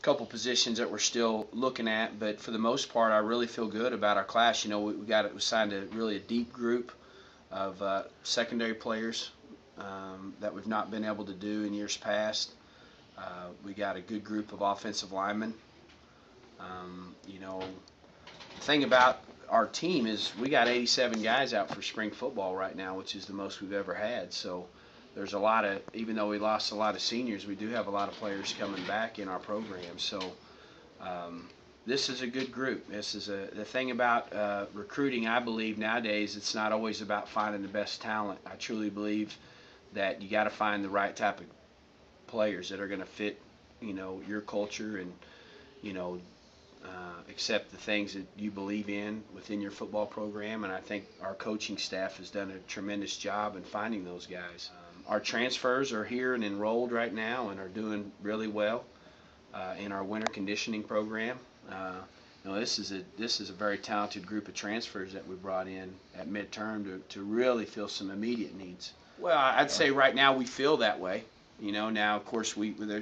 couple positions that we're still looking at, but for the most part, I really feel good about our class. We signed a really a deep group of secondary players that we've not been able to do in years past. We got a good group of offensive linemen. The thing about our team is we got 87 guys out for spring football right now, which is the most we've ever had. So there's a lot of, even though we lost a lot of seniors, we do have a lot of players coming back in our program. So this is a good group. The thing about recruiting. I believe nowadays it's not always about finding the best talent. I truly believe that you got to find the right type of players that are going to fit, your culture and you know accept the things that you believe in within your football program. And I think our coaching staff has done a tremendous job in finding those guys. Our transfers are here and enrolled right now and are doing really well in our winter conditioning program. This is a very talented group of transfers that we brought in at midterm to really fill some immediate needs. Well, I'd say right now we feel that way. Now of course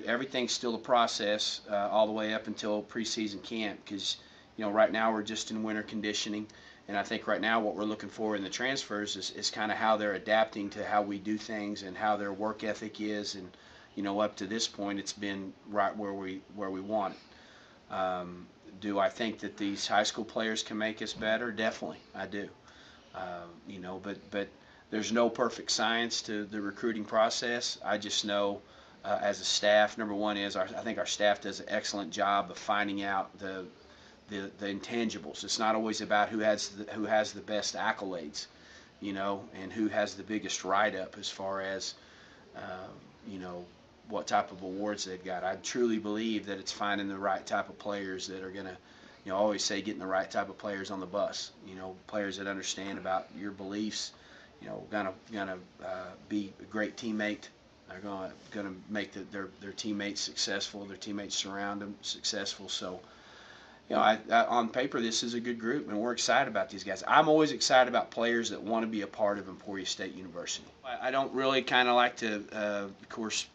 everything's still a process all the way up until preseason camp, because right now we're just in winter conditioning, and I think right now what we're looking for in the transfers is kind of how they're adapting to how we do things and how their work ethic is, and up to this point it's been right where we want it. Do I think that these high school players can make us better? Definitely, I do. But there's no perfect science to the recruiting process. I just know as a staff, number one is I think our staff does an excellent job of finding out the intangibles. It's not always about who has the best accolades, and who has the biggest write-up as far as what type of awards they've got. I truly believe that it's finding the right type of players that are gonna, I always say getting the right type of players on the bus. Players that understand about your beliefs. Gonna be a great teammate. They're gonna make their teammates successful. Their teammates surround them successful. So, on paper, this is a good group, and we're excited about these guys. I'm always excited about players that want to be a part of Emporia State University. I don't really kind of like to, of course,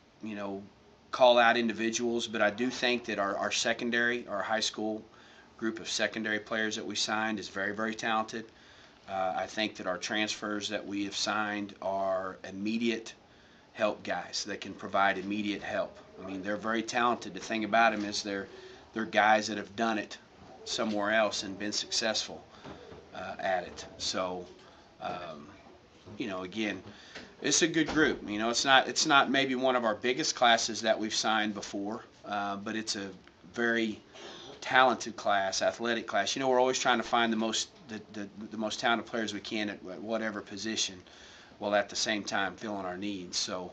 call out individuals, but I do think that our secondary, our high school group of secondary players that we signed is very, very talented. I think that our transfers that we have signed are immediate help guys that can provide immediate help. I mean, they're very talented. The thing about them is they're guys that have done it somewhere else and been successful at it. So, again, it's a good group. It's not maybe one of our biggest classes that we've signed before, but it's a very talented class, athletic class. We're always trying to find the most talented players we can at whatever position, while at the same time filling our needs. So,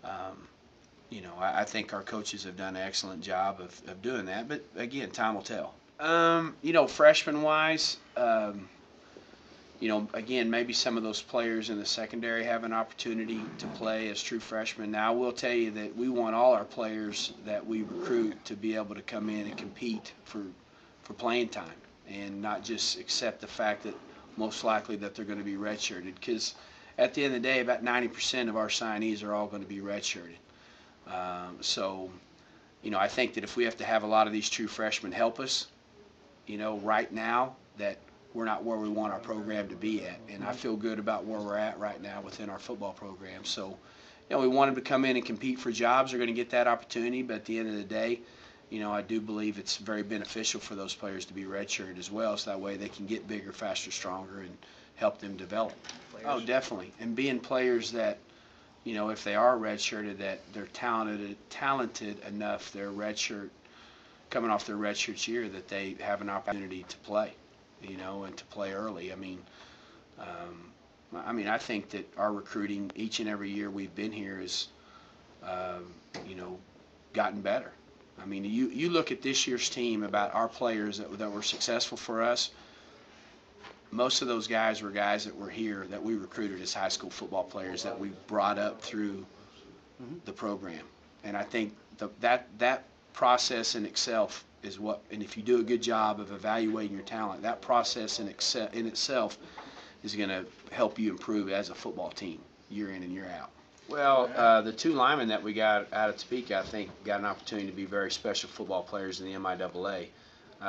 I think our coaches have done an excellent job of doing that. But again, time will tell. Freshman wise, again, maybe some of those players in the secondary have an opportunity to play as true freshmen. Now, I will tell you that we want all our players that we recruit to be able to come in and compete for playing time, and not just accept the fact that most likely that they're going to be redshirted, because at the end of the day, about 90% of our signees are all going to be redshirted. So, I think that if we have to have a lot of these true freshmen help us, right now, that we're not where we want our program to be at. And I feel good about where we're at right now within our football program. So, we want them to come in and compete for jobs. They're going to get that opportunity, but at the end of the day, I do believe it's very beneficial for those players to be redshirted as well, so that way they can get bigger, faster, stronger, and help them develop. Players. Oh, definitely. And being players that, if they are redshirted, that they're talented enough, they're coming off their redshirt year, that they have an opportunity to play, and to play early. I think that our recruiting each and every year we've been here is, gotten better. You look at this year's team, about our players that were successful for us. Most of those guys were guys that were here that we recruited as high school football players that we brought up through the program. And I think that process in itself is what, and if you do a good job of evaluating your talent, that process in itself is going to help you improve as a football team year in and year out. Well, the two linemen that we got out of Topeka, I think, got an opportunity to be very special football players in the MIAA.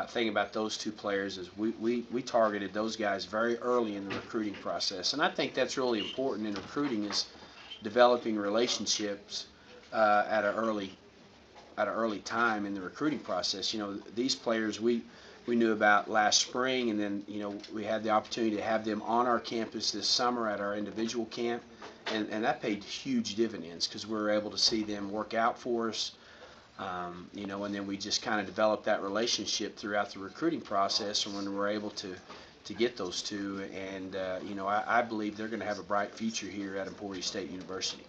Thing about those two players is we targeted those guys very early in the recruiting process, and I think that's really important in recruiting is developing relationships at an early time in the recruiting process. You know, these players we knew about last spring, and then we had the opportunity to have them on our campus this summer at our individual camp, and that paid huge dividends because we were able to see them work out for us. And then we just kind of developed that relationship throughout the recruiting process, and when we're able to get those two, and I believe they're going to have a bright future here at Emporia State University.